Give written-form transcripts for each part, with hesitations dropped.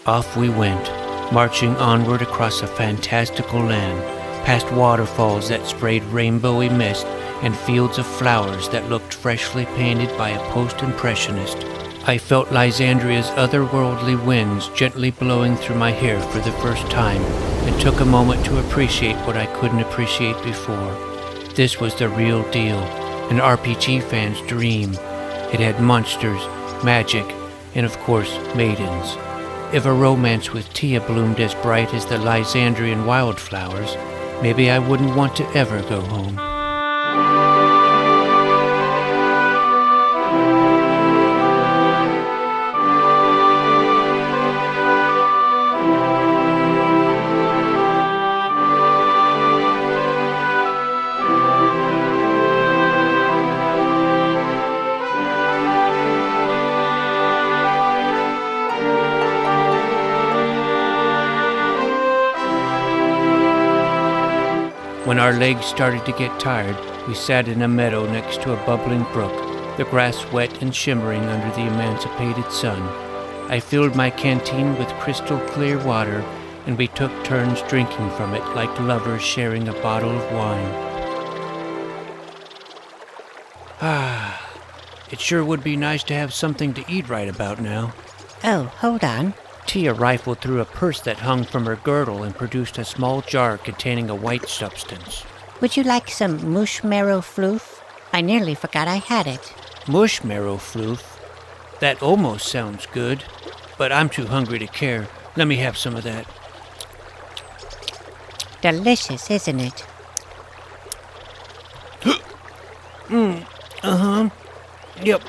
Off we went, marching onward across a fantastical land, past waterfalls that sprayed rainbowy mist and fields of flowers that looked freshly painted by a post-impressionist. I felt Lysandria's otherworldly winds gently blowing through my hair for the first time, and took a moment to appreciate what I couldn't appreciate before. This was the real deal, an RPG fan's dream. It had monsters, magic, and of course, maidens. If a romance with Tia bloomed as bright as the Lysandrian wildflowers, maybe I wouldn't want to ever go home. When our legs started to get tired, we sat in a meadow next to a bubbling brook, the grass wet and shimmering under the emancipated sun. I filled my canteen with crystal clear water, and we took turns drinking from it like lovers sharing a bottle of wine. It sure would be nice to have something to eat right about now. Oh, hold on. Tia rifled through a purse that hung from her girdle and produced a small jar containing a white substance. Would you like some mushmarrow floof? I nearly forgot I had it. Mushmarrow floof? That almost sounds good, but I'm too hungry to care. Let me have some of that. Delicious, isn't it? Yep.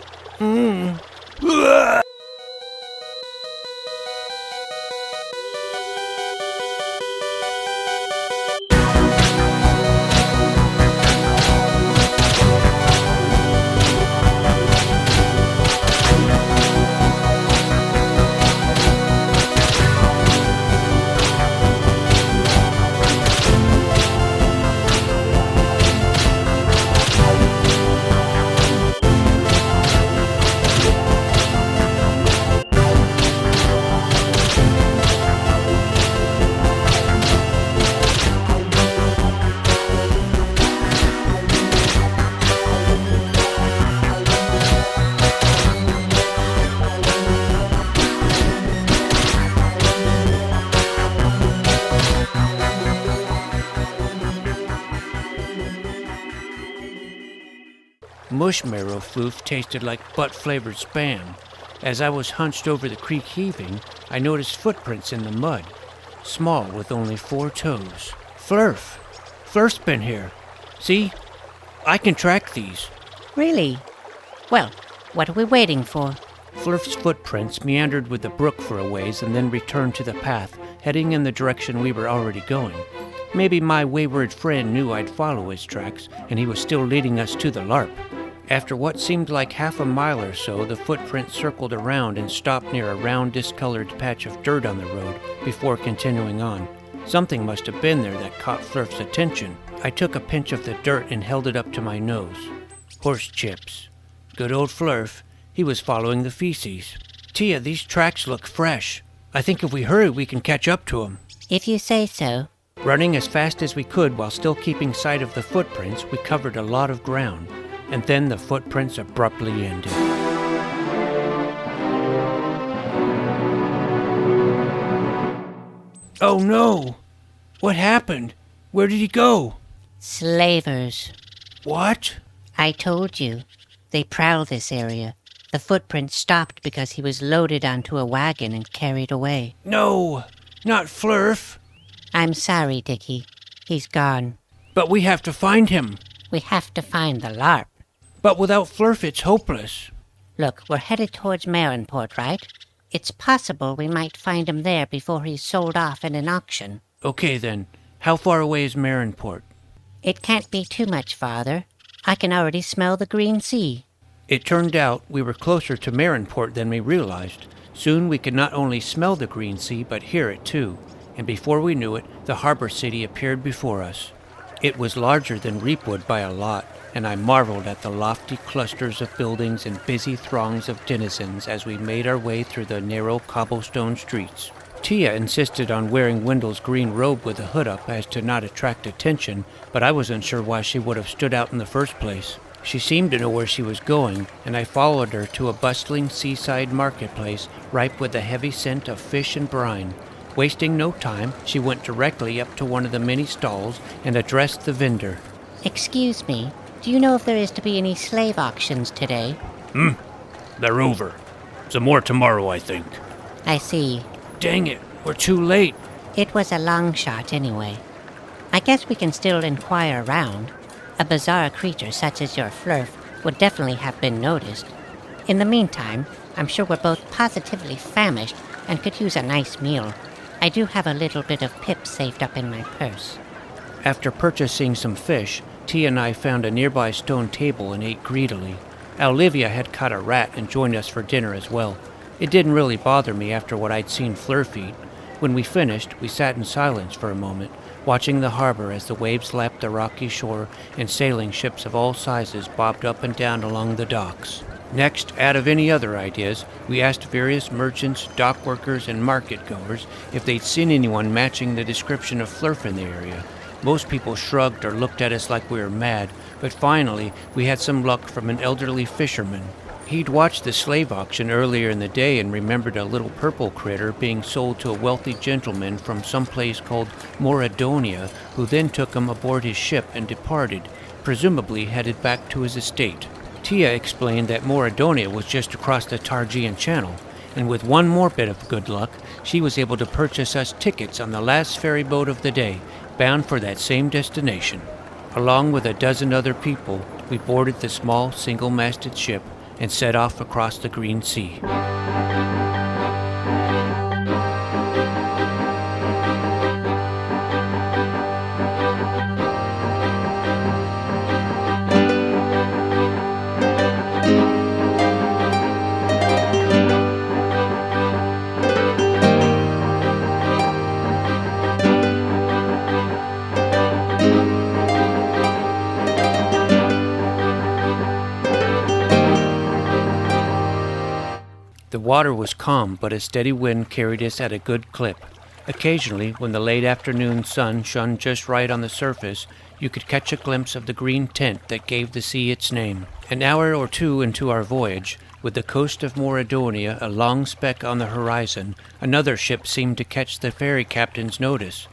Mushmarrow floof tasted like butt-flavored Spam. As I was hunched over the creek heaving, I noticed footprints in the mud, small with only 4 toes. Flurf! Flurf's been here. See? I can track these. Really? Well, what are we waiting for? Flurf's footprints meandered with the brook for a ways and then returned to the path, heading in the direction we were already going. Maybe my wayward friend knew I'd follow his tracks, and he was still leading us to the LARP. After what seemed like half a mile or so, the footprint circled around and stopped near a round, discolored patch of dirt on the road before continuing on. Something must have been there that caught Flurf's attention. I took a pinch of the dirt and held it up to my nose. Horse chips. Good old Flurf. He was following the feces. Tia, these tracks look fresh. I think if we hurry, we can catch up to him. If you say so. Running as fast as we could while still keeping sight of the footprints, we covered a lot of ground. And then the footprints abruptly ended. Oh no! What happened? Where did he go? Slavers. What? I told you. They prowl this area. The footprint stopped because he was loaded onto a wagon and carried away. No! Not Flurf! I'm sorry, Dickey. He's gone. But we have to find him. We have to find the LARP. But without Flurf, it's hopeless. Look, we're headed towards Marinport, right? It's possible we might find him there before he's sold off in an auction. Okay, then. How far away is Marinport? It can't be too much farther. I can already smell the green sea. It turned out we were closer to Marinport than we realized. Soon we could not only smell the green sea, but hear it too, and before we knew it, the harbor city appeared before us. It was larger than Reapwood by a lot, and I marveled at the lofty clusters of buildings and busy throngs of denizens as we made our way through the narrow cobblestone streets. Tia insisted on wearing Wendell's green robe with a hood up as to not attract attention, but I wasn't sure why she would have stood out in the first place. She seemed to know where she was going, and I followed her to a bustling seaside marketplace ripe with the heavy scent of fish and brine. Wasting no time, she went directly up to one of the many stalls and addressed the vendor. Excuse me, do you know if there is to be any slave auctions today? They're over. Some more tomorrow, I think. I see. Dang it, we're too late. It was a long shot anyway. I guess we can still inquire around. A bizarre creature such as your Flurf would definitely have been noticed. In the meantime, I'm sure we're both positively famished and could use a nice meal. I do have a little bit of pips saved up in my purse. After purchasing some fish, Tia and I found a nearby stone table and ate greedily. Olivia had caught a rat and joined us for dinner as well. It didn't really bother me after what I'd seen Flurf eat. When we finished, we sat in silence for a moment, watching the harbor as the waves lapped the rocky shore and sailing ships of all sizes bobbed up and down along the docks. Next, out of any other ideas, we asked various merchants, dock workers, and market-goers if they'd seen anyone matching the description of Flurf in the area. Most people shrugged or looked at us like we were mad, but finally we had some luck from an elderly fisherman. He'd watched the slave auction earlier in the day and remembered a little purple critter being sold to a wealthy gentleman from some place called Moradonia, who then took him aboard his ship and departed, presumably headed back to his estate. Tia explained that Moradonia was just across the Targean Channel, and with one more bit of good luck, she was able to purchase us tickets on the last ferry boat of the day, bound for that same destination. Along with a dozen other people, we boarded the small single-masted ship and set off across the green sea. The water was calm, but a steady wind carried us at a good clip. Occasionally, when the late afternoon sun shone just right on the surface, you could catch a glimpse of the green tint that gave the sea its name. An hour or two into our voyage, with the coast of Moradonia a long speck on the horizon, another ship seemed to catch the ferry captain's notice.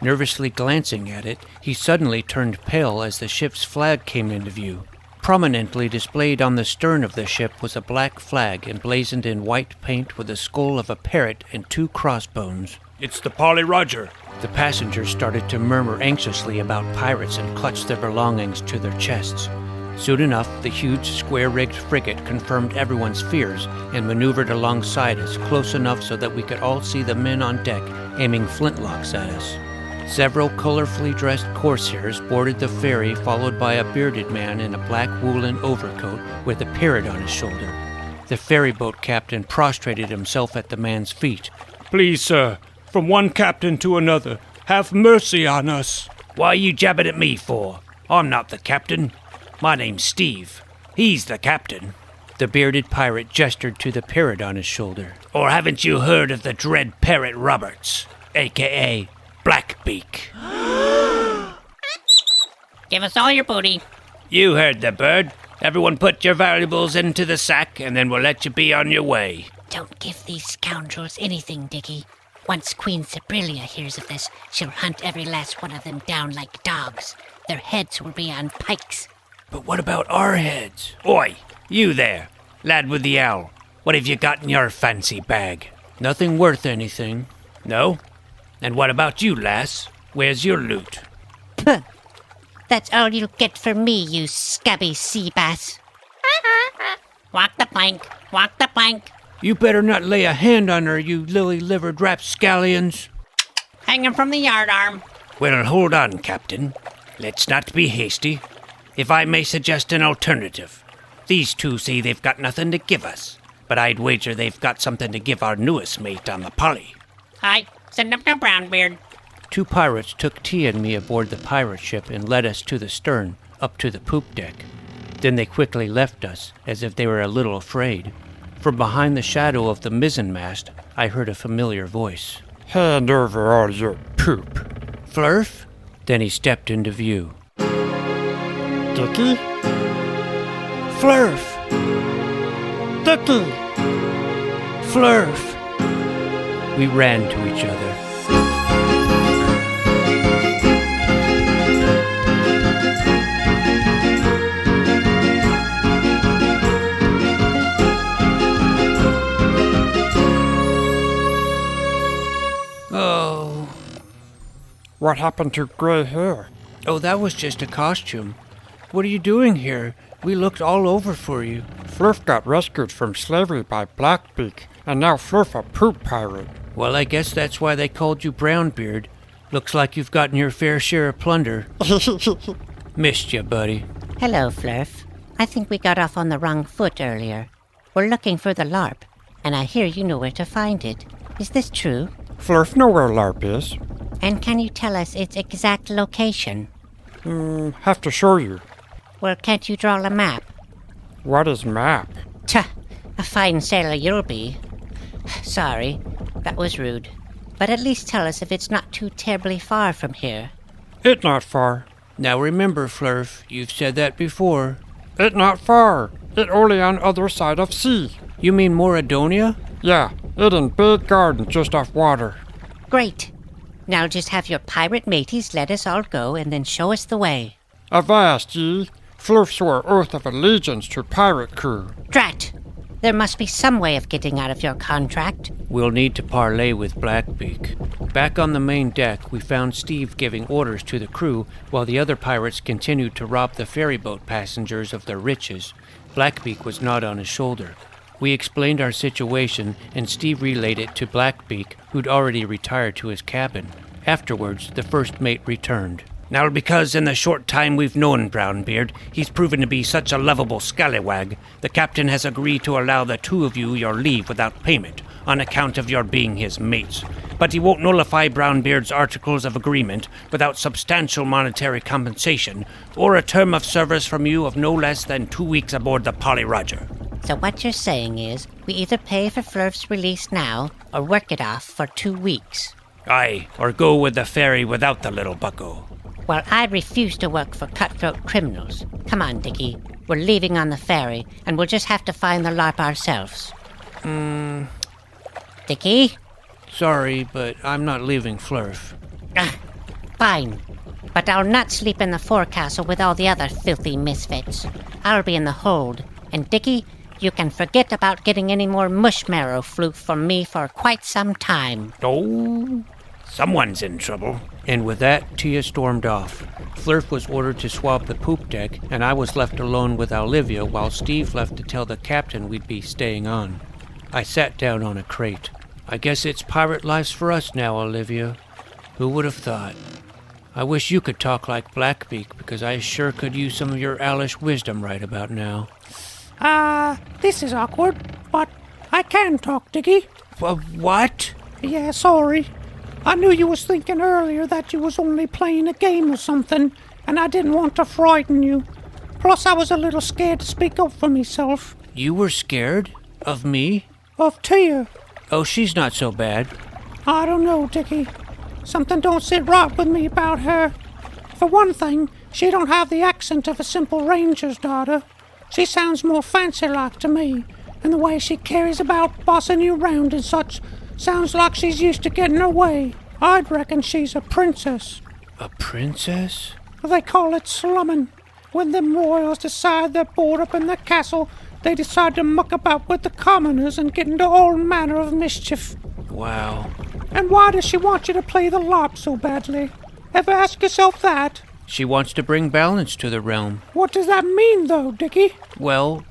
Nervously glancing at it, he suddenly turned pale as the ship's flag came into view. Prominently displayed on the stern of the ship was a black flag emblazoned in white paint with the skull of a parrot and two crossbones. It's the Polly Roger. The passengers started to murmur anxiously about pirates and clutched their belongings to their chests. Soon enough, the huge square-rigged frigate confirmed everyone's fears and maneuvered alongside us close enough so that we could all see the men on deck aiming flintlocks at us. Several colorfully dressed corsairs boarded the ferry, followed by a bearded man in a black woolen overcoat with a parrot on his shoulder. The ferryboat captain prostrated himself at the man's feet. Please, sir, from one captain to another, have mercy on us. Why you jabbing at me for? I'm not the captain. My name's Steve. He's the captain. The bearded pirate gestured to the parrot on his shoulder. Or haven't you heard of the dread Parrot Roberts, a.k.a. Blackbeak? Give us all your booty. You heard the bird. Everyone put your valuables into the sack, and then we'll let you be on your way. Don't give these scoundrels anything, Dickey. Once Queen Sibrilia hears of this, she'll hunt every last one of them down like dogs. Their heads will be on pikes. But what about our heads? Oi, you there, lad with the owl. What have you got in your fancy bag? Nothing worth anything. No? And what about you, lass? Where's your loot? Puh. That's all you'll get from me, you scabby sea bass. Walk the plank, walk the plank. You better not lay a hand on her, you lily-livered rapscallions. Hang him from the yardarm. Well, hold on, Captain. Let's not be hasty. If I may suggest an alternative. These two say they've got nothing to give us, but I'd wager they've got something to give our newest mate on the Polly. Hi, send up to Brownbeard. 2 pirates took T and me aboard the pirate ship and led us to the stern, up to the poop deck. Then they quickly left us, as if they were a little afraid. From behind the shadow of the mizzenmast, I heard a familiar voice. Hand over all your poop. Flurf? Then he stepped into view. Dickey? Flurf! Dickey! Flurf! We ran to each other. Oh. What happened to gray hair? Oh, that was just a costume. What are you doing here? We looked all over for you. Flurf got rescued from slavery by Blackbeak, and now Flurf a poop pirate. Well, I guess that's why they called you Brownbeard. Looks like you've gotten your fair share of plunder. Missed you, buddy. Hello, Flurf. I think we got off on the wrong foot earlier. We're looking for the LARP, and I hear you know where to find it. Is this true? Flurf know where LARP is. And can you tell us its exact location? Have to show you. Well, can't you draw a map? What is map? Tuh, a fine sailor you'll be. Sorry, that was rude. But at least tell us if it's not too terribly far from here. It not far. Now remember, Flurf, you've said that before. It not far. It only on other side of sea. You mean Moradonia? Yeah, it in big garden just off water. Great. Now just have your pirate mateys let us all go and then show us the way. Avast ye. Flurf swore oath of allegiance to pirate crew. Drat! There must be some way of getting out of your contract. We'll need to parley with Blackbeak. Back on the main deck, we found Steve giving orders to the crew while the other pirates continued to rob the ferryboat passengers of their riches. Blackbeak was not on his shoulder. We explained our situation, and Steve relayed it to Blackbeak, who'd already retired to his cabin. Afterwards, the first mate returned. Now, because in the short time we've known Brownbeard, he's proven to be such a lovable scallywag, the captain has agreed to allow the two of you your leave without payment, on account of your being his mates. But he won't nullify Brownbeard's articles of agreement without substantial monetary compensation, or a term of service from you of no less than 2 weeks aboard the Polly Roger. So what you're saying is, we either pay for Flurf's release now, or work it off for 2 weeks. Aye, or go with the ferry without the little bucko. Well, I refuse to work for cutthroat criminals. Come on, Dickey. We're leaving on the ferry, and we'll just have to find the LARP ourselves. Dickey? Sorry, but I'm not leaving Flurf. Fine. But I'll not sleep in the forecastle with all the other filthy misfits. I'll be in the hold. And Dickey, you can forget about getting any more mushmarrow floof from me for quite some time. Oh, someone's in trouble. And with that, Tia stormed off. Flurf was ordered to swab the poop deck, and I was left alone with Olivia while Steve left to tell the captain we'd be staying on. I sat down on a crate. I guess it's pirate lives for us now, Olivia. Who would have thought? I wish you could talk like Blackbeak, because I sure could use some of your owlish wisdom right about now. This is awkward, but I can talk, Dickey. What? Yeah, sorry. I knew you was thinking earlier that you was only playing a game or something, and I didn't want to frighten you. Plus, I was a little scared to speak up for myself. You were scared? Of me? Of Tia. Oh, she's not so bad. I don't know, Dickey. Something don't sit right with me about her. For one thing, she don't have the accent of a simple ranger's daughter. She sounds more fancy-like to me, and the way she carries about bossing you round and such sounds like she's used to getting her way. I'd reckon she's a princess. A princess? They call it slumming. When them royals decide they're bored up in their castle, they decide to muck about with the commoners and get into all manner of mischief. Wow. And why does she want you to play the LARP so badly? Ever ask yourself that? She wants to bring balance to the realm. What does that mean, though, Dickey? Well,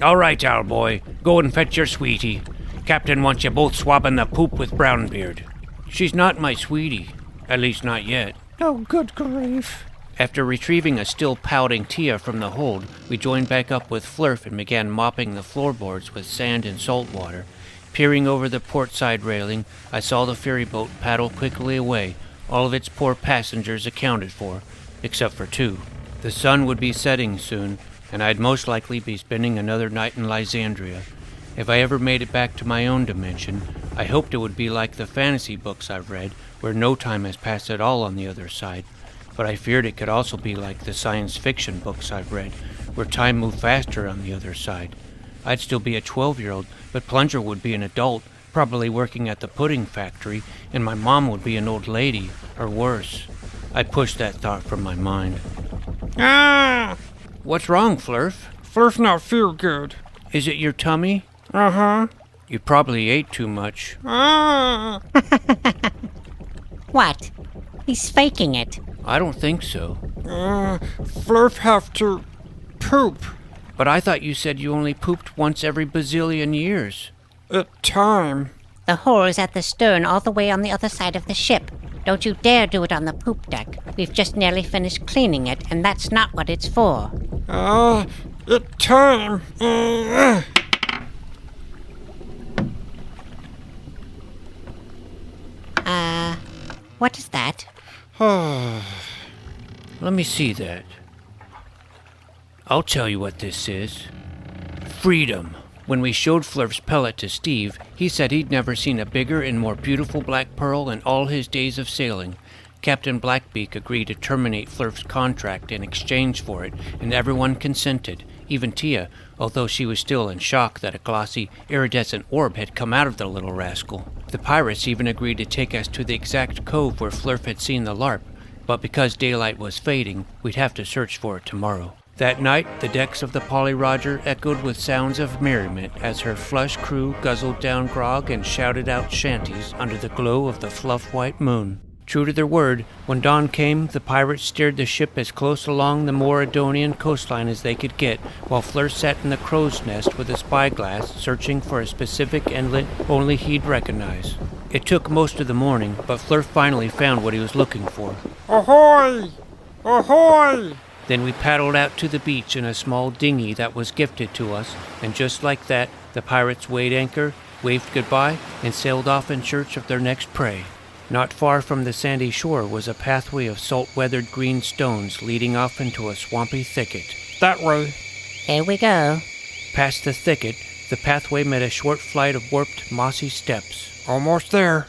All right, owl boy, go and fetch your sweetie. Captain wants you both swabbing the poop with Brownbeard. she's not my sweetie. At least not yet. Oh, good grief. After retrieving a still pouting Tia from the hold, we joined back up with Flurf and began mopping the floorboards with sand and salt water. Peering over the port side railing, I saw the ferry boat paddle quickly away, all of its poor passengers accounted for, except for 2. The sun would be setting soon, and I'd most likely be spending another night in Lysandria. If I ever made it back to my own dimension, I hoped it would be like the fantasy books I've read, where no time has passed at all on the other side. But I feared it could also be like the science fiction books I've read, where time moved faster on the other side. I'd still be a 12-year-old, but Plunger would be an adult, probably working at the pudding factory, and my mom would be an old lady, or worse. I pushed that thought from my mind. Ah! What's wrong, Flurf? Flurf not feel good. Is it your tummy? Uh-huh. You probably ate too much. Ah! What? He's faking it. I don't think so. Flurf have to poop. But I thought you said you only pooped once every bazillion years. At time. The hole is at the stern all the way on the other side of the ship. Don't you dare do it on the poop deck. We've just nearly finished cleaning it, and that's not what it's for. At time. What is that? Let me see that. I'll tell you what this is. Freedom. When we showed Flurf's pellet to Steve, he said he'd never seen a bigger and more beautiful black pearl in all his days of sailing. Captain Blackbeak agreed to terminate Flurf's contract in exchange for it, and everyone consented, even Tia, although she was still in shock that a glossy, iridescent orb had come out of the little rascal. The pirates even agreed to take us to the exact cove where Flurf had seen the LARP, but because daylight was fading, we'd have to search for it tomorrow. That night, the decks of the Polly Roger echoed with sounds of merriment as her flush crew guzzled down grog and shouted out shanties under the glow of the fluff-white moon. True to their word, when dawn came, the pirates steered the ship as close along the Moradonian coastline as they could get, while Fleur sat in the crow's nest with a spyglass, searching for a specific inlet only he'd recognize. It took most of the morning, but Fleur finally found what he was looking for. Ahoy! Ahoy! Then we paddled out to the beach in a small dinghy that was gifted to us, and just like that, the pirates weighed anchor, waved goodbye, and sailed off in search of their next prey. Not far from the sandy shore was a pathway of salt-weathered green stones leading off into a swampy thicket. That way. Here we go. Past the thicket, the pathway met a short flight of warped, mossy steps. Almost there.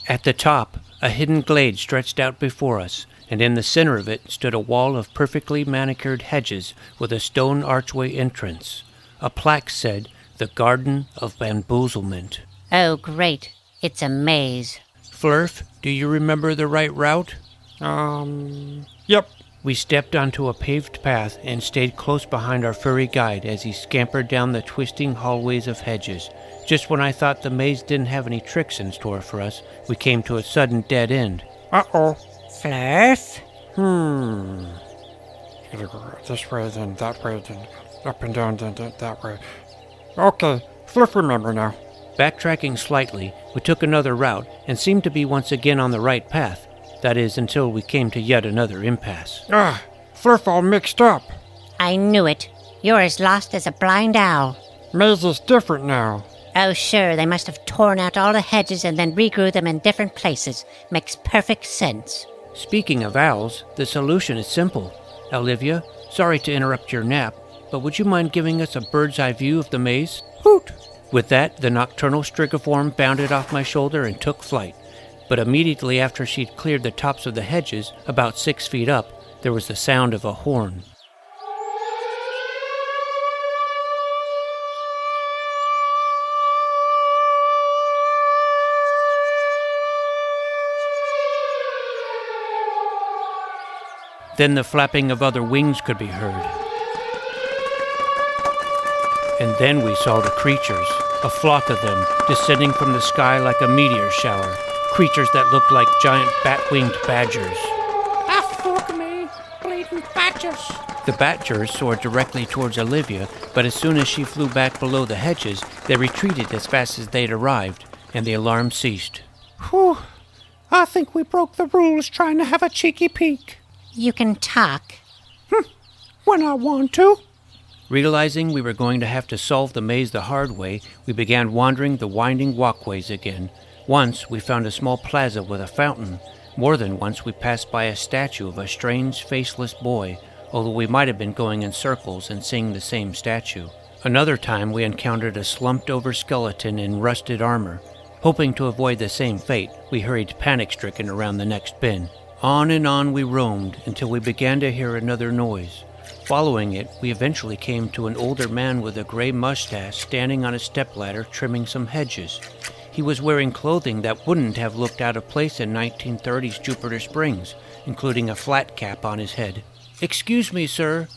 At the top, a hidden glade stretched out before us, and in the center of it stood a wall of perfectly manicured hedges with a stone archway entrance. A plaque said, "The Garden of Bamboozlement." Oh, great. It's a maze. Flurf, do you remember the right route? Yep. We stepped onto a paved path and stayed close behind our furry guide as he scampered down the twisting hallways of hedges. Just when I thought the maze didn't have any tricks in store for us, we came to a sudden dead end. Uh-oh. Flurf? Gotta go this way, then that way, then up and down, then that way. Okay, Flurf remember now. Backtracking slightly, we took another route and seemed to be once again on the right path. That is, until we came to yet another impasse. Flurf all mixed up. I knew it. You're as lost as a blind owl. Maze is different now. Oh, sure, they must have torn out all the hedges and then regrew them in different places. Makes perfect sense. Speaking of owls, the solution is simple. Olivia, sorry to interrupt your nap, but would you mind giving us a bird's-eye view of the maze? Hoot! With that, the nocturnal strigiform bounded off my shoulder and took flight. But immediately after she'd cleared the tops of the hedges, about 6 feet up, there was the sound of a horn. Then the flapping of other wings could be heard. And then we saw the creatures, a flock of them, descending from the sky like a meteor shower. Creatures that looked like giant bat-winged badgers. Ah, fuck me, bleeding badgers. The badgers soared directly towards Olivia, but as soon as she flew back below the hedges, they retreated as fast as they'd arrived, and the alarm ceased. Whew. I think we broke the rules trying to have a cheeky peek. You can talk. When I want to. Realizing we were going to have to solve the maze the hard way, we began wandering the winding walkways again. Once, we found a small plaza with a fountain. More than once, we passed by a statue of a strange, faceless boy, although we might have been going in circles and seeing the same statue. Another time, we encountered a slumped-over skeleton in rusted armor. Hoping to avoid the same fate, we hurried panic-stricken around the next bin. On and on we roamed until we began to hear another noise. Following it, we eventually came to an older man with a gray mustache standing on a stepladder trimming some hedges. He was wearing clothing that wouldn't have looked out of place in 1930s Jupiter Springs, including a flat cap on his head. "Excuse me, sir.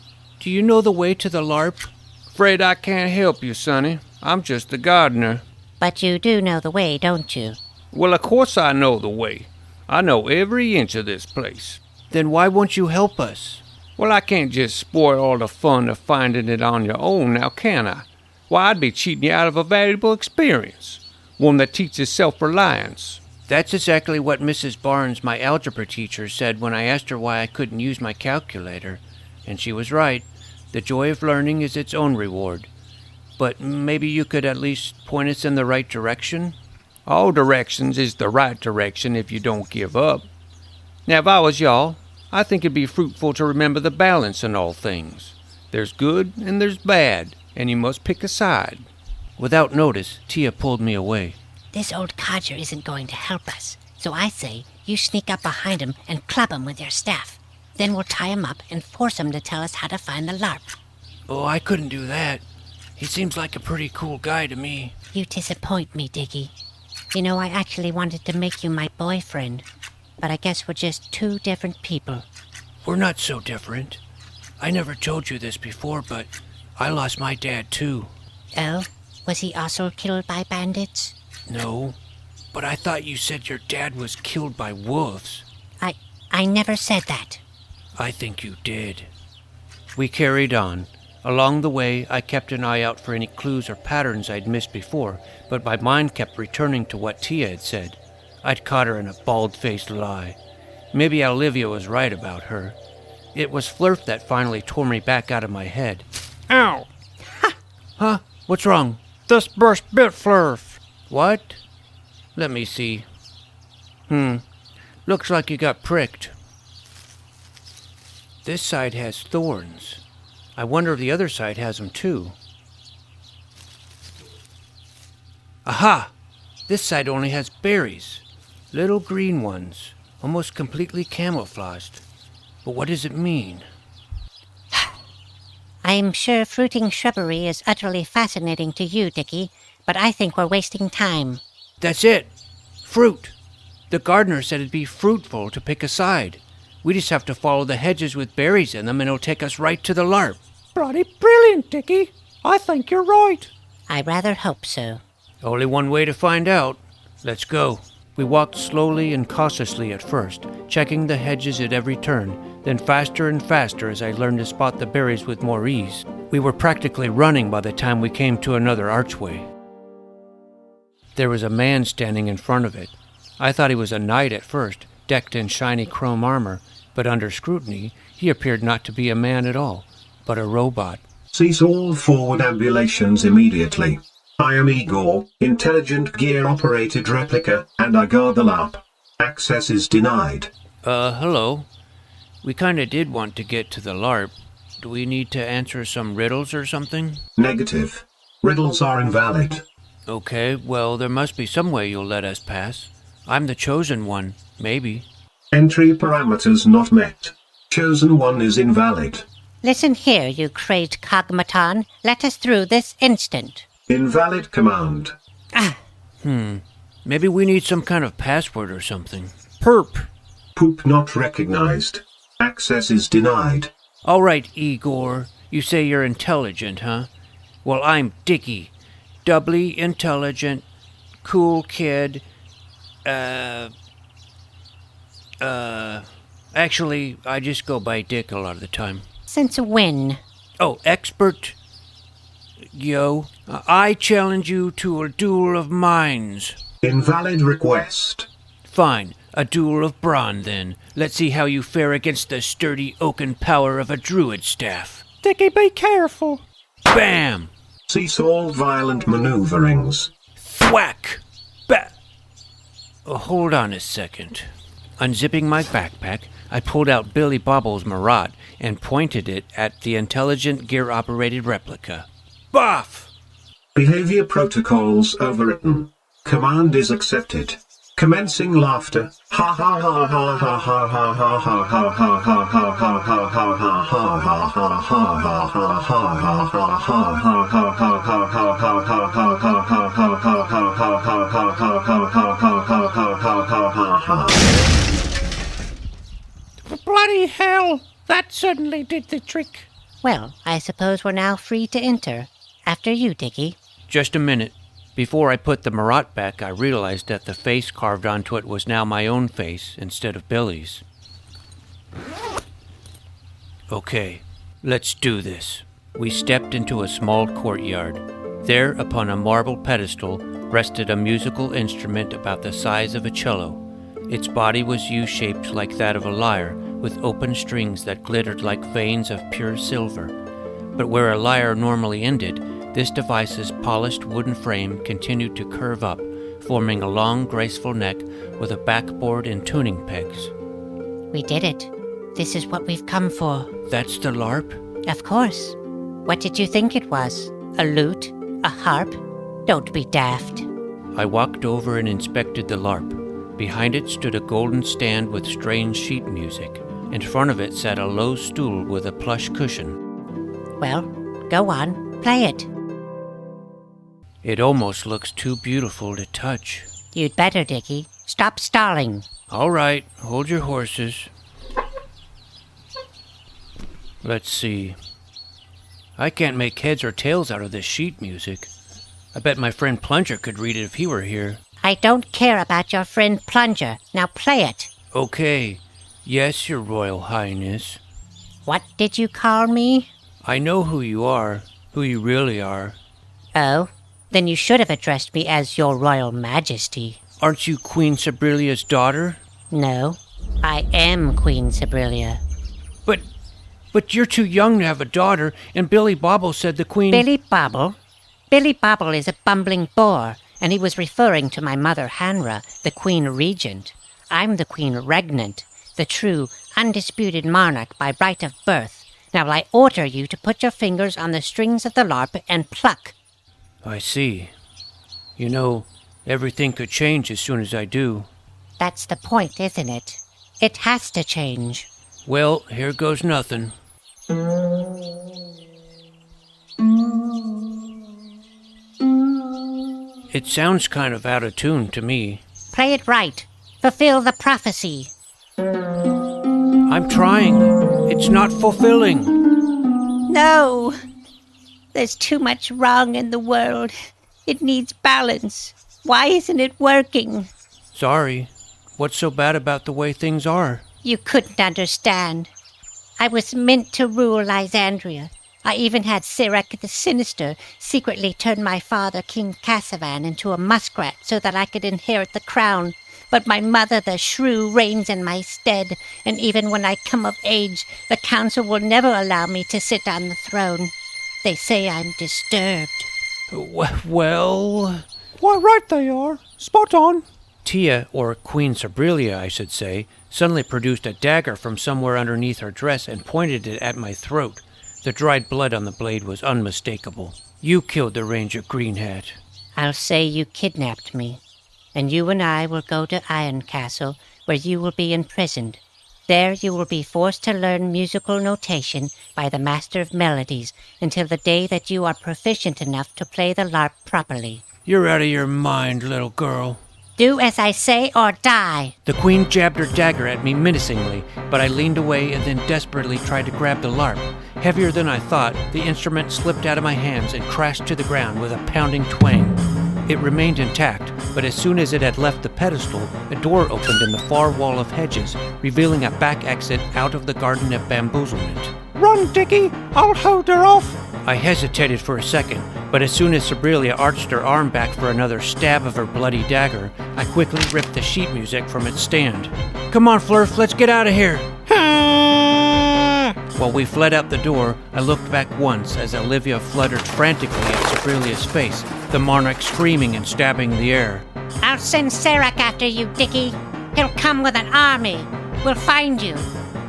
Do you know the way to the LARP?" Afraid I can't help you, Sonny. I'm just the gardener. But you do know the way, don't you? Well, of course I know the way. I know every inch of this place. Then why won't you help us? Well, I can't just spoil all the fun of finding it on your own, now can I? Why, I'd be cheating you out of a valuable experience. One that teaches self-reliance. That's exactly what Mrs. Barnes, my algebra teacher, said when I asked her why I couldn't use my calculator. And she was right. The joy of learning is its own reward. But maybe you could at least point us in the right direction? All directions is the right direction if you don't give up. Now, if I was y'all, I think it'd be fruitful to remember the balance in all things. There's good and there's bad, and you must pick a side. Without notice, Tia pulled me away. This old codger isn't going to help us, so I say you sneak up behind him and club him with your staff. Then we'll tie him up and force him to tell us how to find the LARP. Oh, I couldn't do that. He seems like a pretty cool guy to me. You disappoint me, Dickey. You know, I actually wanted to make you my boyfriend, but I guess we're just two different people. We're not so different. I never told you this before, but I lost my dad too. Oh? Was he also killed by bandits? No, but I thought you said your dad was killed by wolves. I never said that. I think you did. We carried on. Along the way, I kept an eye out for any clues or patterns I'd missed before, but my mind kept returning to what Tia had said. I'd caught her in a bald-faced lie. Maybe Olivia was right about her. It was Flurf that finally tore me back out of my head. Ow! Huh? What's wrong? This bush bit Flurf. What? Let me see. Looks like you got pricked. This side has thorns. I wonder if the other side has them too. Aha! This side only has berries. Little green ones, almost completely camouflaged. But what does it mean? I'm sure fruiting shrubbery is utterly fascinating to you, Dickey, but I think we're wasting time. That's it! Fruit! The gardener said it'd be fruitful to pick a side. We just have to follow the hedges with berries in them and it'll take us right to the LARP. Bloody brilliant, Dickey. I think you're right. I rather hope so. Only one way to find out. Let's go. We walked slowly and cautiously at first, checking the hedges at every turn, then faster and faster as I learned to spot the berries with more ease. We were practically running by the time we came to another archway. There was a man standing in front of it. I thought he was a knight at first, decked in shiny chrome armor, but under scrutiny, he appeared not to be a man at all, but a robot. Cease all forward ambulations immediately. I am Igor, intelligent gear-operated replica, and I guard the LARP. Access is denied. Hello. We kinda did want to get to the LARP. Do we need to answer some riddles or something? Negative. Riddles are invalid. Okay, well, there must be some way you'll let us pass. I'm the chosen one, maybe. Entry parameters not met. Chosen one is invalid. Listen here, you crazed cogmaton. Let us through this instant. Invalid command. Maybe we need some kind of password or something. Perp. Poop not recognized. Access is denied. All right, Igor. You say you're intelligent, huh? Well, I'm Dickey. Doubly intelligent, cool kid. Actually, I just go by Dick a lot of the time. Since when? Oh, expert. Yo, I challenge you to a duel of minds. Invalid request. Fine, a duel of brawn then. Let's see how you fare against the sturdy oaken power of a druid staff. Dickey, be careful. Bam! Cease all violent maneuverings. Thwack! Hold on a second. Unzipping my backpack, I pulled out Billy Bobble's Marat and pointed it at the intelligent gear-operated replica. Boff! Behavior protocols overwritten. Command is accepted. Commencing laughter. Ha ha ha ha ha ha ha ha ha ha ha ha ha ha ha ha ha ha ha. Bloody hell! That certainly did the trick. Well, I suppose we're now free to enter. After you, Dickey. Just a minute. Before I put the Marat back, I realized that the face carved onto it was now my own face instead of Billy's. Okay, let's do this. We stepped into a small courtyard. There, upon a marble pedestal, rested a musical instrument about the size of a cello. Its body was U-shaped like that of a lyre, with open strings that glittered like veins of pure silver. But where a lyre normally ended, this device's polished wooden frame continued to curve up, forming a long, graceful neck with a backboard and tuning pegs. We did it. This is what we've come for. That's the LARP? Of course. What did you think it was? A lute? A harp? Don't be daft. I walked over and inspected the LARP. Behind it stood a golden stand with strange sheet music. In front of it sat a low stool with a plush cushion. Well, go on, play it. It almost looks too beautiful to touch. You'd better, Dickey. Stop stalling. All right, hold your horses. Let's see. I can't make heads or tails out of this sheet music. I bet my friend Plunger could read it if he were here. I don't care about your friend Plunger. Now play it. Okay. Yes, Your Royal Highness. What did you call me? I know who you are, who you really are. Oh, then you should have addressed me as Your Royal Majesty. Aren't you Queen Sabrilia's daughter? No, I am Queen Sabrilia. But you're too young to have a daughter, and Billy Bobble said the Queen... Billy Bobble? Billy Bobble is a bumbling bore, and he was referring to my mother Hanra, the Queen Regent. I'm the Queen Regnant, the true, undisputed monarch by right of birth. Now I order you to put your fingers on the strings of the LARP and pluck. I see. You know, everything could change as soon as I do. That's the point, isn't it? It has to change. Well, here goes nothing. It sounds kind of out of tune to me. Play it right. Fulfill the prophecy. I'm trying. It's not fulfilling. No. There's too much wrong in the world. It needs balance. Why isn't it working? Sorry. What's so bad about the way things are? You couldn't understand. I was meant to rule Lysandria. I even had Sirach the Sinister secretly turn my father, King Cassavan, into a muskrat so that I could inherit the crown. But my mother, the Shrew, reigns in my stead, and even when I come of age, the council will never allow me to sit on the throne. They say I'm disturbed. Well... Why, right they are. Spot on. Tia, or Queen Sabrilia, I should say, suddenly produced a dagger from somewhere underneath her dress and pointed it at my throat. The dried blood on the blade was unmistakable. You killed the Ranger Green Hat. I'll say you kidnapped me, and you and I will go to Iron Castle, where you will be imprisoned. There you will be forced to learn musical notation by the Master of Melodies until the day that you are proficient enough to play the LARP properly. You're out of your mind, little girl. Do as I say or die. The Queen jabbed her dagger at me menacingly, but I leaned away and then desperately tried to grab the LARP. Heavier than I thought, the instrument slipped out of my hands and crashed to the ground with a pounding twang. It remained intact, but as soon as it had left the pedestal, a door opened in the far wall of hedges, revealing a back exit out of the Garden of Bamboozlement. Run, Dickey. I'll hold her off. I hesitated for a second, but as soon as Sabrilia arched her arm back for another stab of her bloody dagger, I quickly ripped the sheet music from its stand. Come on, Flurf, let's get out of here. While we fled out the door, I looked back once as Olivia fluttered frantically at Sabrilia's face, the monarch screaming and stabbing the air. I'll send Serac after you, Dickey. He'll come with an army. We'll find you.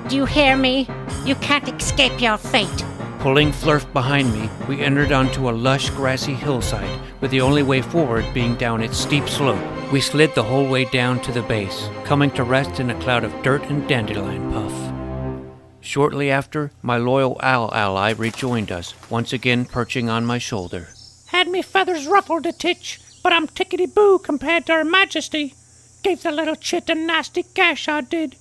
Do you hear me? You can't escape your fate. Pulling Flurf behind me, we entered onto a lush, grassy hillside, with the only way forward being down its steep slope. We slid the whole way down to the base, coming to rest in a cloud of dirt and dandelion puff. Shortly after, my loyal owl ally rejoined us, once again perching on my shoulder. Had me feathers ruffled a titch, but I'm tickety-boo compared to Her Majesty. Gave the little chit a nasty gash, I did.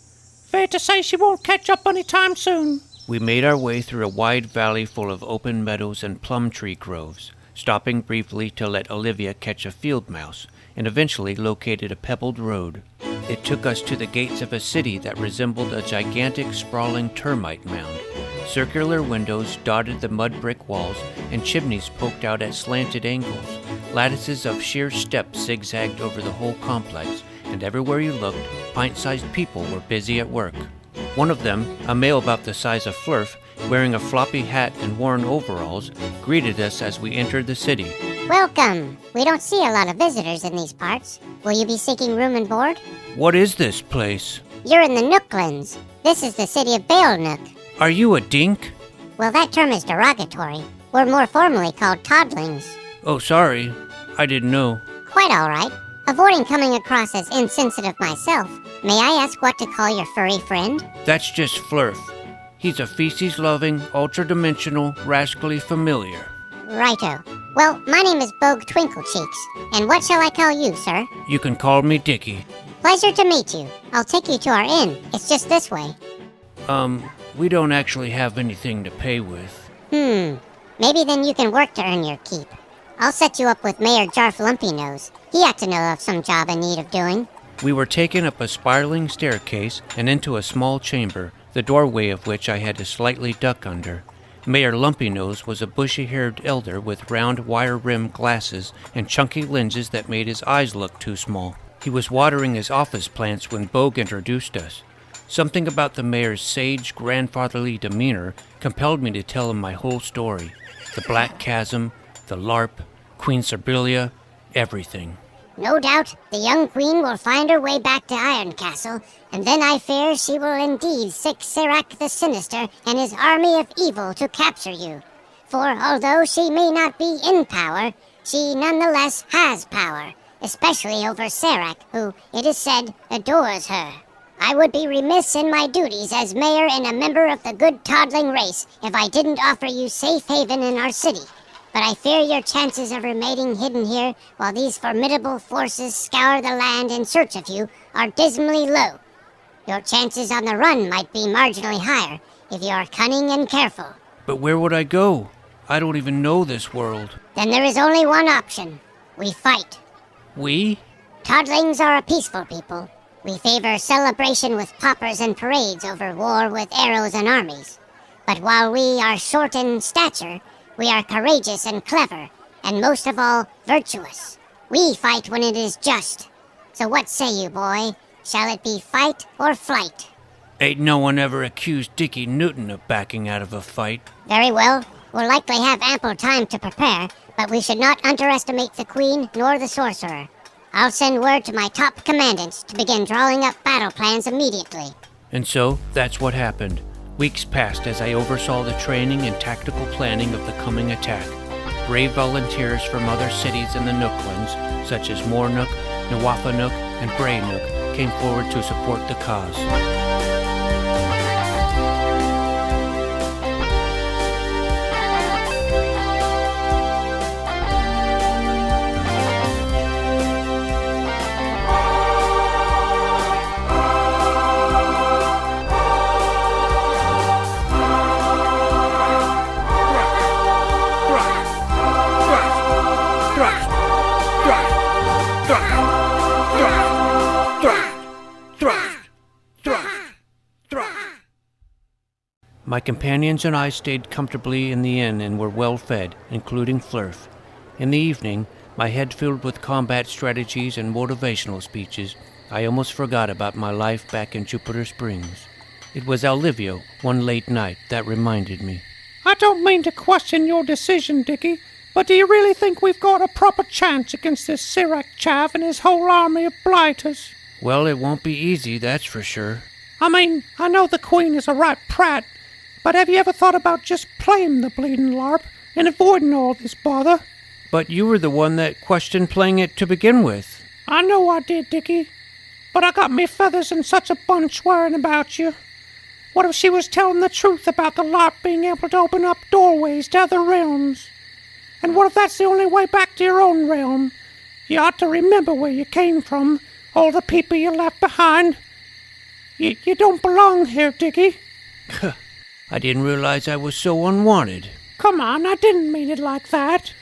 Fair to say she won't catch up any time soon. We made our way through a wide valley full of open meadows and plum tree groves, stopping briefly to let Olivia catch a field mouse, and eventually located a pebbled road. It took us to the gates of a city that resembled a gigantic, sprawling termite mound. Circular windows dotted the mud brick walls, and chimneys poked out at slanted angles. Lattices of sheer steps zigzagged over the whole complex, and everywhere you looked, pint-sized people were busy at work. One of them, a male about the size of Flurf, wearing a floppy hat and worn overalls, greeted us as we entered the city. Welcome. We don't see a lot of visitors in these parts. Will you be seeking room and board? What is this place? You're in the Nooklands. This is the city of Balenook. Are you a dink? Well, that term is derogatory. We're more formally called toddlings. Oh, sorry. I didn't know. Quite all right. Avoiding coming across as insensitive myself, may I ask what to call your furry friend? That's just Flurf. He's a feces-loving, ultra-dimensional, rascally familiar. Righto. Well, my name is Bogue Twinklecheeks, and what shall I call you, sir? You can call me Dickey. Pleasure to meet you. I'll take you to our inn. It's just this way. We don't actually have anything to pay with. Maybe then you can work to earn your keep. I'll set you up with Mayor Jarf Lumpynose. He ought to know of some job in need of doing. We were taken up a spiraling staircase and into a small chamber, the doorway of which I had to slightly duck under. Mayor Lumpynose was a bushy-haired elder with round wire-rimmed glasses and chunky lenses that made his eyes look too small. He was watering his office plants when Bogue introduced us. Something about the mayor's sage, grandfatherly demeanor compelled me to tell him my whole story. The Black Chasm, the LARP, Queen Sabrilia, everything. No doubt the young queen will find her way back to Iron Castle, and then I fear she will indeed sic Serac the Sinister and his army of evil to capture you. For although she may not be in power, she nonetheless has power, especially over Serac, who, it is said, adores her. I would be remiss in my duties as mayor and a member of the good toddling race if I didn't offer you safe haven in our city. But I fear your chances of remaining hidden here while these formidable forces scour the land in search of you are dismally low. Your chances on the run might be marginally higher if you are cunning and careful. But where would I go? I don't even know this world. Then there is only one option. We fight. We? Toddlings are a peaceful people. We favor celebration with poppers and parades over war with arrows and armies. But while we are short in stature, we are courageous and clever, and most of all, virtuous. We fight when it is just. So what say you, boy? Shall it be fight or flight? Ain't no one ever accused Dickey Newton of backing out of a fight. Very well. We'll likely have ample time to prepare, but we should not underestimate the Queen nor the Sorcerer. I'll send word to my top commandants to begin drawing up battle plans immediately. And so, that's what happened. Weeks passed as I oversaw the training and tactical planning of the coming attack. Brave volunteers from other cities in the Nooklands, such as Mornook, Nawafanook, and Braynook, came forward to support the cause. My companions and I stayed comfortably in the inn and were well fed, including Flurf. In the evening, My head filled with combat strategies and motivational speeches, I almost forgot about my life back in Jupiter Springs. It was Olivia, one late night, that reminded me. I don't mean to question your decision, Dickey, but do you really think we've got a proper chance against this Sirac chav and his whole army of blighters? Well, it won't be easy, that's for sure. I mean, I know the Queen is a right prat, but have you ever thought about just playing the bleeding LARP and avoiding all this bother? But you were the one that questioned playing it to begin with. I know I did, Dickey, but I got me feathers in such a bunch worrying about you. What if she was telling the truth about the LARP being able to open up doorways to other realms? And what if that's the only way back to your own realm? You ought to remember where you came from, all the people you left behind. You don't belong here, Dickey. I didn't realize I was so unwanted. Come on, I didn't mean it like that.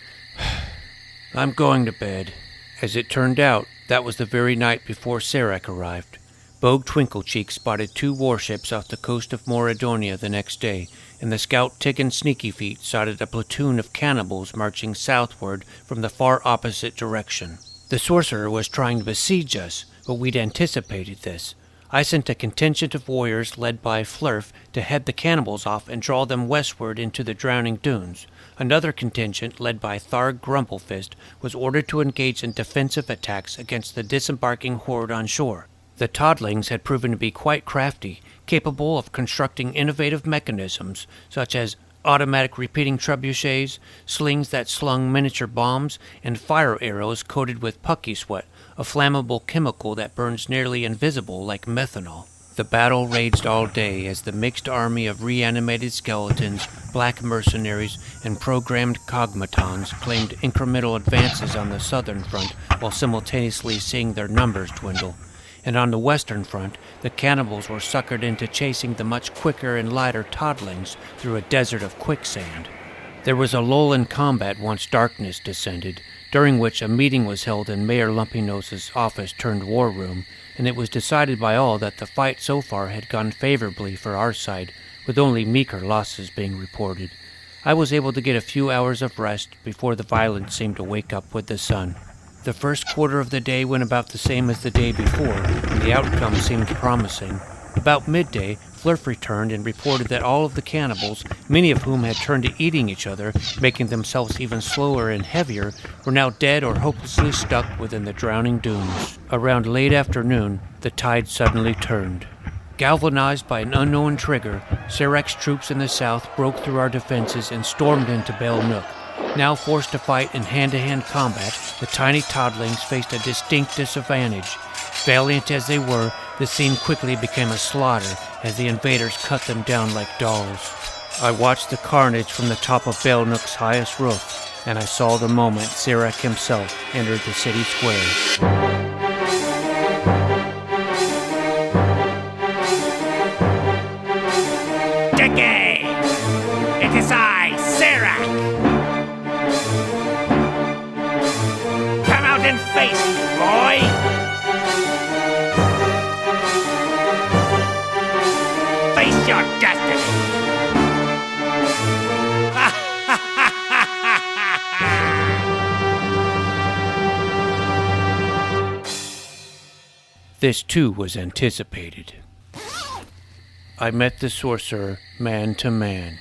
I'm going to bed. As it turned out, that was the very night before Serac arrived. Bogue Twinklecheek spotted 2 warships off the coast of Moridonia the next day, and the scout Tiggin Sneakyfeet sighted a platoon of cannibals marching southward from the far opposite direction. The sorcerer was trying to besiege us, but we'd anticipated this. I sent a contingent of warriors led by Flurf to head the cannibals off and draw them westward into the drowning dunes. Another contingent, led by Tharg Grumplefist, was ordered to engage in defensive attacks against the disembarking horde on shore. The Toddlings had proven to be quite crafty, capable of constructing innovative mechanisms such as automatic repeating trebuchets, slings that slung miniature bombs, and fire arrows coated with pucky sweat, a flammable chemical that burns nearly invisible like methanol. The battle raged all day as the mixed army of reanimated skeletons, black mercenaries, and programmed cogmatons claimed incremental advances on the southern front while simultaneously seeing their numbers dwindle. And on the western front, the cannibals were suckered into chasing the much quicker and lighter Toddlings through a desert of quicksand. There was a lull in combat once darkness descended, during which a meeting was held in Mayor Lumpynose's office-turned-war room, and it was decided by all that the fight so far had gone favorably for our side, with only meager losses being reported. I was able to get a few hours of rest before the violence seemed to wake up with the sun. The first quarter of the day went about the same as the day before, and the outcome seemed promising. About midday, Flurf returned and reported that all of the cannibals, many of whom had turned to eating each other, making themselves even slower and heavier, were now dead or hopelessly stuck within the drowning dunes. Around late afternoon, the tide suddenly turned. Galvanized by an unknown trigger, Serac's troops in the south broke through our defenses and stormed into Bell Nook. Now forced to fight in hand-to-hand combat, the tiny Toddlings faced a distinct disadvantage. Valiant as they were, the scene quickly became a slaughter as the invaders cut them down like dolls. I watched the carnage from the top of Bell Nook's highest roof, and I saw the moment Serac himself entered the city square. Dickey! It is I, Serac! Come out and face me, boy! Face your destiny! This too was anticipated. I met the sorcerer man to man.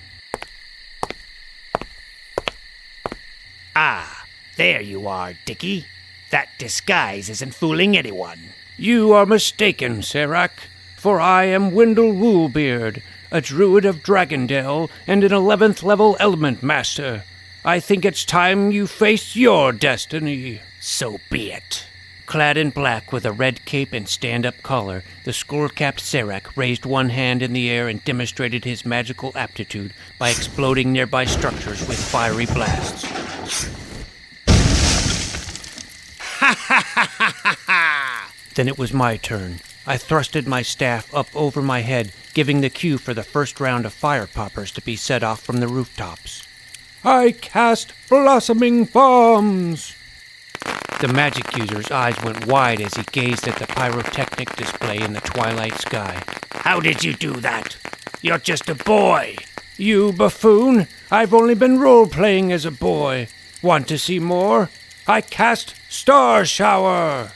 Ah, there you are, Dickey. That disguise isn't fooling anyone. You are mistaken, Serac, for I am Wendell Woolbeard, a druid of Dragondale and an 11th level element master. I think it's time you faced your destiny. So be it. Clad in black with a red cape and stand-up collar, the skull-capped Serac raised one hand in the air and demonstrated his magical aptitude by exploding nearby structures with fiery blasts. Then it was my turn. I thrusted my staff up over my head, giving the cue for the first round of fire poppers to be set off from the rooftops. I cast blossoming bombs! The magic user's eyes went wide as he gazed at the pyrotechnic display in the twilight sky. How did you do that? You're just a boy. You buffoon! I've only been role-playing as a boy. Want to see more? I cast Star Shower!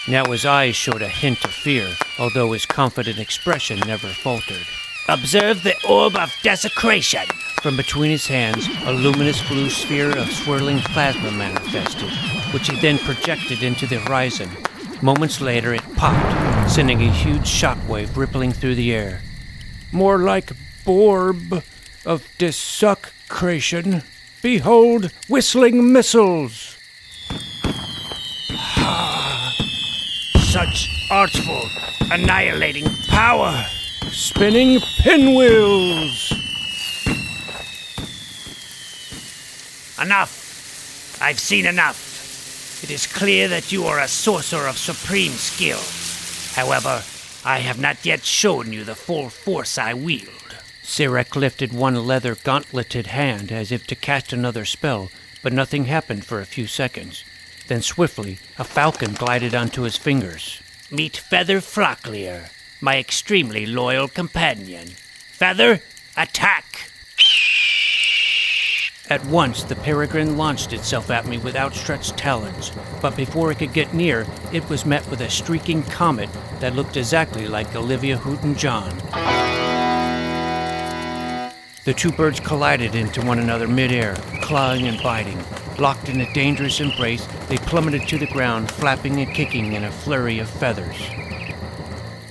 Now his eyes showed a hint of fear, although his confident expression never faltered. Observe the Orb of Desecration! From between his hands, a luminous blue sphere of swirling plasma manifested, which he then projected into the horizon. Moments later, it popped, sending a huge shockwave rippling through the air. More like Borb of Desecration. Behold, whistling missiles! Such artful, annihilating power! Spinning pinwheels! Enough! I've seen enough. It is clear that you are a sorcerer of supreme skills. However, I have not yet shown you the full force I wield. Sirek lifted one leather gauntleted hand as if to cast another spell, but nothing happened for a few seconds. Then swiftly, a falcon glided onto his fingers. Meet Feather Flocklear, my extremely loyal companion. Feather, attack! At once, the peregrine launched itself at me with outstretched talons, but before it could get near, it was met with a streaking comet that looked exactly like Olivia Houghton-John. The two birds collided into one another mid-air, clawing and biting. Locked in a dangerous embrace, they plummeted to the ground, flapping and kicking in a flurry of feathers.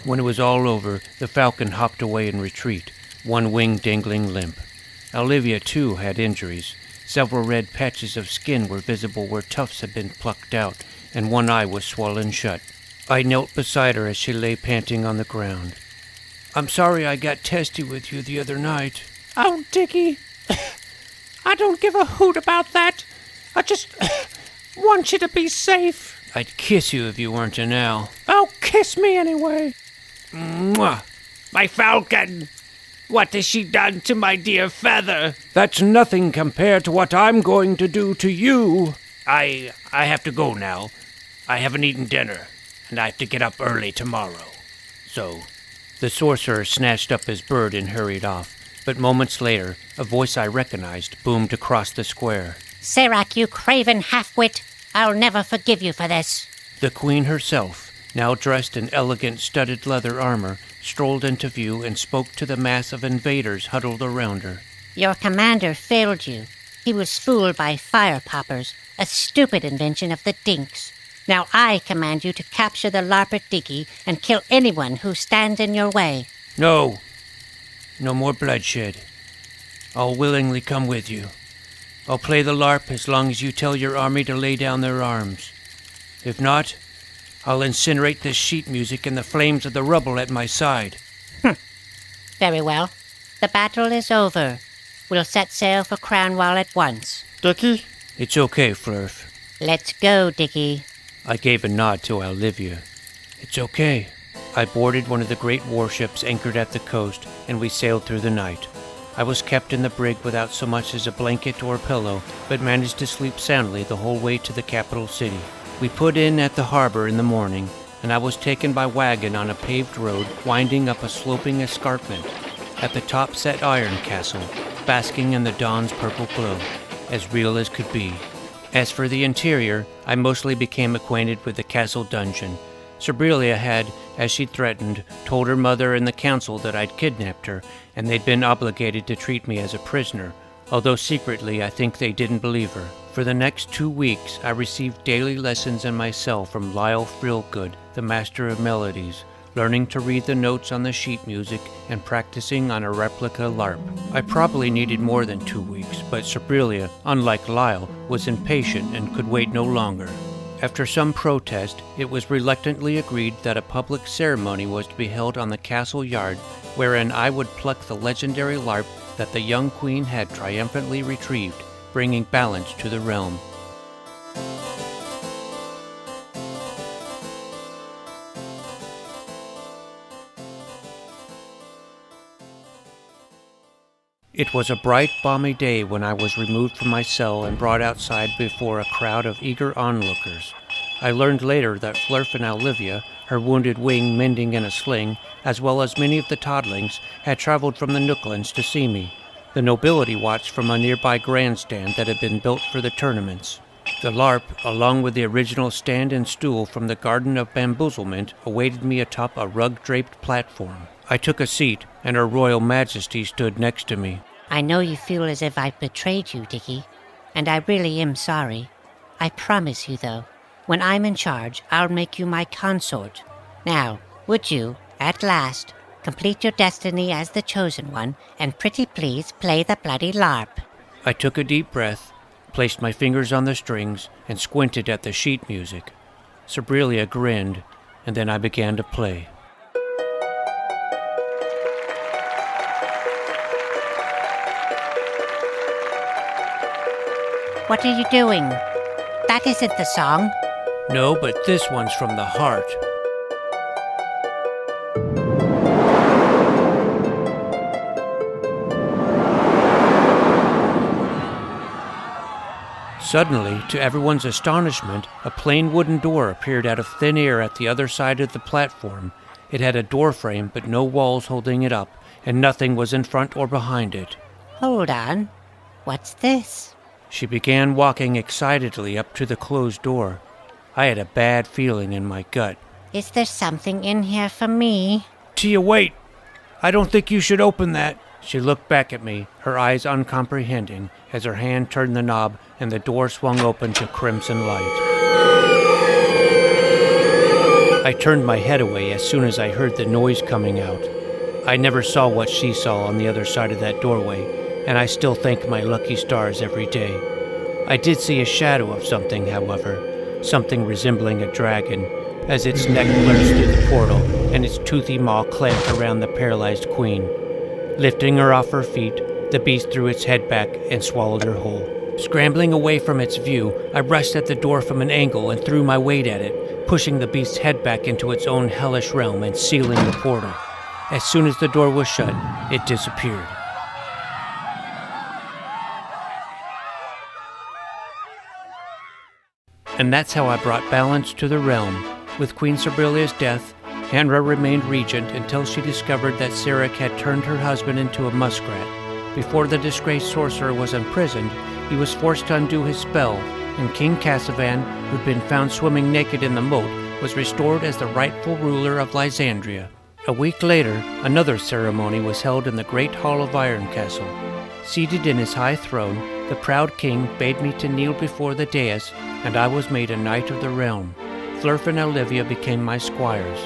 When it was all over, the falcon hopped away in retreat, one wing dangling limp. Olivia, too, had injuries. Several red patches of skin were visible where tufts had been plucked out, and one eye was swollen shut. I knelt beside her as she lay panting on the ground. I'm sorry I got testy with you the other night. Oh, Dickey, I don't give a hoot about that. I just want you to be safe. I'd kiss you if you weren't an owl. Oh, kiss me anyway. Mwah! My falcon! What has she done to my dear Feather? That's nothing compared to what I'm going to do to you. I have to go now. I haven't eaten dinner, and I have to get up early tomorrow. So, the sorcerer snatched up his bird and hurried off. But moments later, a voice I recognized boomed across the square. Sirach, you craven half-wit, I'll never forgive you for this. The queen herself, now dressed in elegant studded leather armor, strolled into view and spoke to the mass of invaders huddled around her. Your commander failed you. He was fooled by fire poppers, a stupid invention of the Dinks. Now I command you to capture the LARP Dickey and kill anyone who stands in your way. No. No more bloodshed. I'll willingly come with you. I'll play the LARP as long as you tell your army to lay down their arms. If not, I'll incinerate this sheet music in the flames of the rubble at my side. Very well. The battle is over. We'll set sail for Cranwell at once. Dickey? It's okay, Flurf. Let's go, Dickey. I gave a nod to Olivia. It's okay. I boarded one of the great warships anchored at the coast, and we sailed through the night. I was kept in the brig without so much as a blanket or a pillow, but managed to sleep soundly the whole way to the capital city. We put in at the harbor in the morning, and I was taken by wagon on a paved road winding up a sloping escarpment. At the top sat Iron Castle, basking in the dawn's purple glow, as real as could be. As for the interior, I mostly became acquainted with the castle dungeon. Sabrelia had, as she'd threatened, told her mother and the council that I'd kidnapped her, and they'd been obligated to treat me as a prisoner, although secretly I think they didn't believe her. For the next 2 weeks, I received daily lessons in my cell from Lyle Frillgood, the master of melodies, learning to read the notes on the sheet music and practicing on a replica LARP. I probably needed more than 2 weeks, but Sabrelia, unlike Lyle, was impatient and could wait no longer. After some protest, it was reluctantly agreed that a public ceremony was to be held on the castle yard, wherein I would pluck the legendary LARP that the young queen had triumphantly retrieved, bringing balance to the realm. It was a bright, balmy day when I was removed from my cell and brought outside before a crowd of eager onlookers. I learned later that Flurf and Olivia, her wounded wing mending in a sling, as well as many of the toddlings, had traveled from the Nooklands to see me. The nobility watched from a nearby grandstand that had been built for the tournaments. The LARP, along with the original stand and stool from the Garden of Bamboozlement, awaited me atop a rug-draped platform. I took a seat, and Her Royal Majesty stood next to me. I know you feel as if I betrayed you, Dickey, and I really am sorry. I promise you, though, when I'm in charge, I'll make you my consort. Now, would you, at last, complete your destiny as the chosen one, and pretty please play the bloody LARP? I took a deep breath, placed my fingers on the strings, and squinted at the sheet music. Sabrilia grinned, and then I began to play. What are you doing? That isn't the song. No, but this one's from the heart. Suddenly, to everyone's astonishment, a plain wooden door appeared out of thin air at the other side of the platform. It had a door frame, but no walls holding it up, and nothing was in front or behind it. Hold on. What's this? She began walking excitedly up to the closed door. I had a bad feeling in my gut. Is there something in here for me? Tia, wait! I don't think you should open that. She looked back at me, her eyes uncomprehending, as her hand turned the knob and the door swung open to crimson light. I turned my head away as soon as I heard the noise coming out. I never saw what she saw on the other side of that doorway, and I still thank my lucky stars every day. I did see a shadow of something, however, something resembling a dragon, as its neck lurched through the portal and its toothy maw clamped around the paralyzed queen. Lifting her off her feet, the beast threw its head back and swallowed her whole. Scrambling away from its view, I rushed at the door from an angle and threw my weight at it, pushing the beast's head back into its own hellish realm and sealing the portal. As soon as the door was shut, it disappeared. And that's how I brought balance to the realm. With Queen Sabrilia's death, Hanra remained regent until she discovered that Sarek had turned her husband into a muskrat. Before the disgraced sorcerer was imprisoned, he was forced to undo his spell, and King Cassavan, who'd been found swimming naked in the moat, was restored as the rightful ruler of Lysandria. A week later, another ceremony was held in the Great Hall of Ironcastle. Seated in his high throne, the proud king bade me to kneel before the dais, and I was made a knight of the realm. Flurf and Olivia became my squires.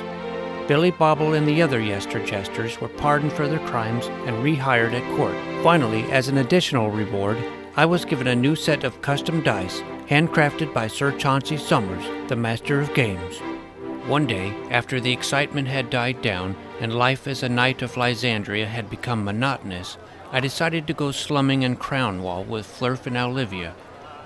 Billy Bobble and the other Yester-Jesters were pardoned for their crimes and rehired at court. Finally, as an additional reward, I was given a new set of custom dice, handcrafted by Sir Chauncey Summers, the master of games. One day, after the excitement had died down and life as a knight of Lysandria had become monotonous, I decided to go slumming in Crownwall with Flurf and Olivia.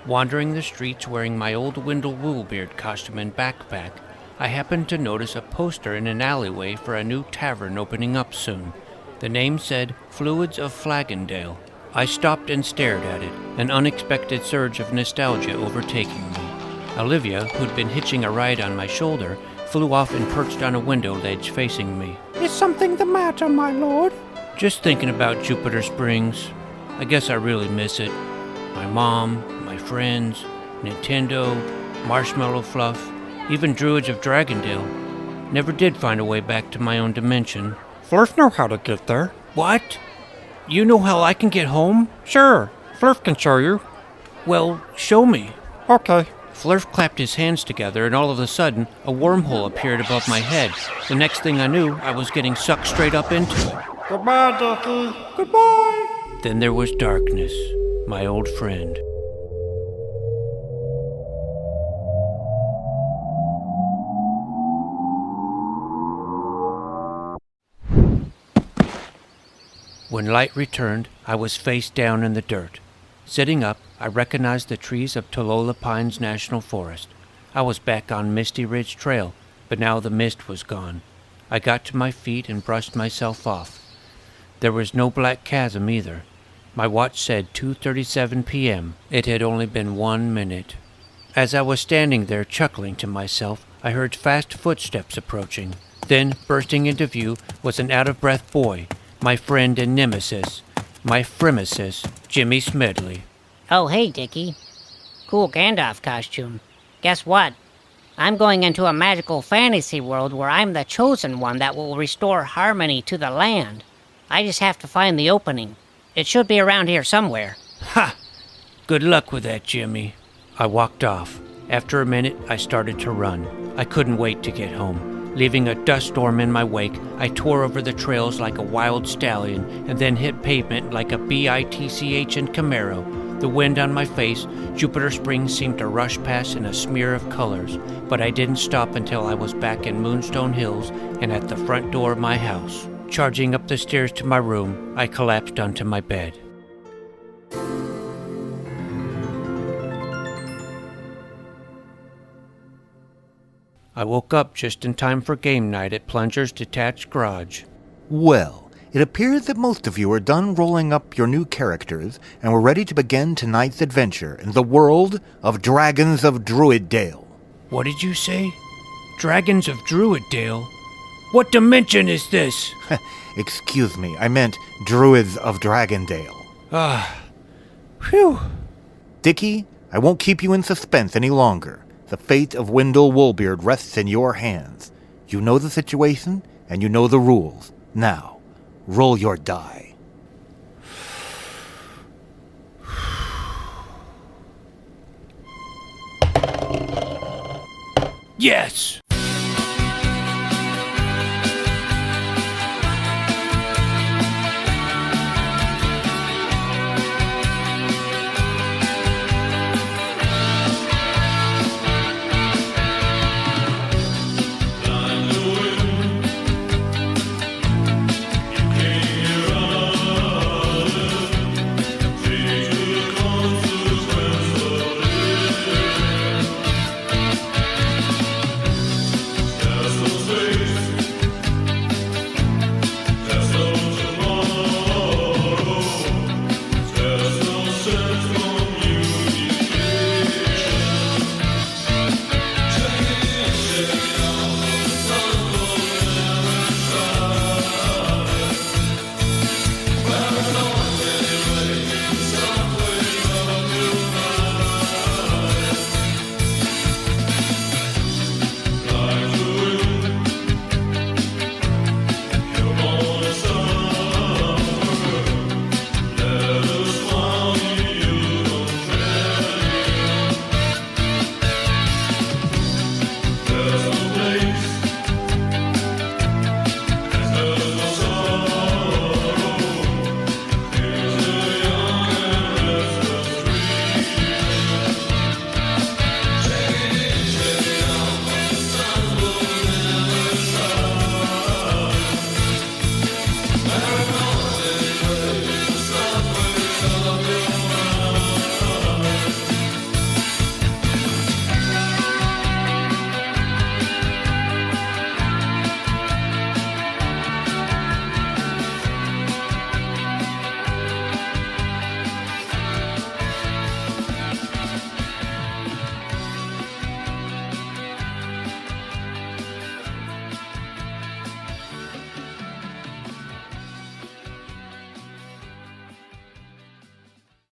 Wandering the streets wearing my old Wendell Woolbeard costume and backpack, I happened to notice a poster in an alleyway for a new tavern opening up soon. The name said Fluids of Flagondale. I stopped and stared at it, an unexpected surge of nostalgia overtaking me. Olivia, who'd been hitching a ride on my shoulder, flew off and perched on a window ledge facing me. Is something the matter, my lord? Just thinking about Jupiter Springs. I guess I really miss it. My mom, my friends, Nintendo, Marshmallow Fluff, even Druids of Dragondale. Never did find a way back to my own dimension. Flurf know how to get there. What? You know how I can get home? Sure, Flurf can show you. Well, show me. Okay. Flurf clapped his hands together, and all of a sudden, a wormhole appeared above my head. The next thing I knew, I was getting sucked straight up into it. Goodbye, Dickey. Goodbye. Then there was darkness, my old friend. When light returned, I was face down in the dirt. Sitting up, I recognized the trees of Tolola Pines National Forest. I was back on Misty Ridge Trail, but now the mist was gone. I got to my feet and brushed myself off. There was no black chasm either. My watch said 2:37 p.m. It had only been 1 minute. As I was standing there chuckling to myself, I heard fast footsteps approaching. Then, bursting into view, was an out-of-breath boy, my friend and nemesis, my phremesis, Jimmy Smedley. Oh, hey, Dickey. Cool Gandalf costume. Guess what? I'm going into a magical fantasy world where I'm the chosen one that will restore harmony to the land. I just have to find the opening. It should be around here somewhere. Ha! Good luck with that, Jimmy. I walked off. After a minute, I started to run. I couldn't wait to get home. Leaving a dust storm in my wake, I tore over the trails like a wild stallion and then hit pavement like a bitch in Camaro. The wind on my face, Jupiter Springs seemed to rush past in a smear of colors, but I didn't stop until I was back in Moonstone Hills and at the front door of my house. Charging up the stairs to my room, I collapsed onto my bed. I woke up just in time for game night at Plunger's detached garage. Well, it appears that most of you are done rolling up your new characters and we're ready to begin tonight's adventure in the world of Dragons of Druiddale. What did you say? Dragons of Druiddale? What dimension is this? Excuse me, I meant Druids of Dragondale. Phew. Dickey, I won't keep you in suspense any longer. The fate of Wendell Woolbeard rests in your hands. You know the situation, and you know the rules. Now, roll your die. Yes!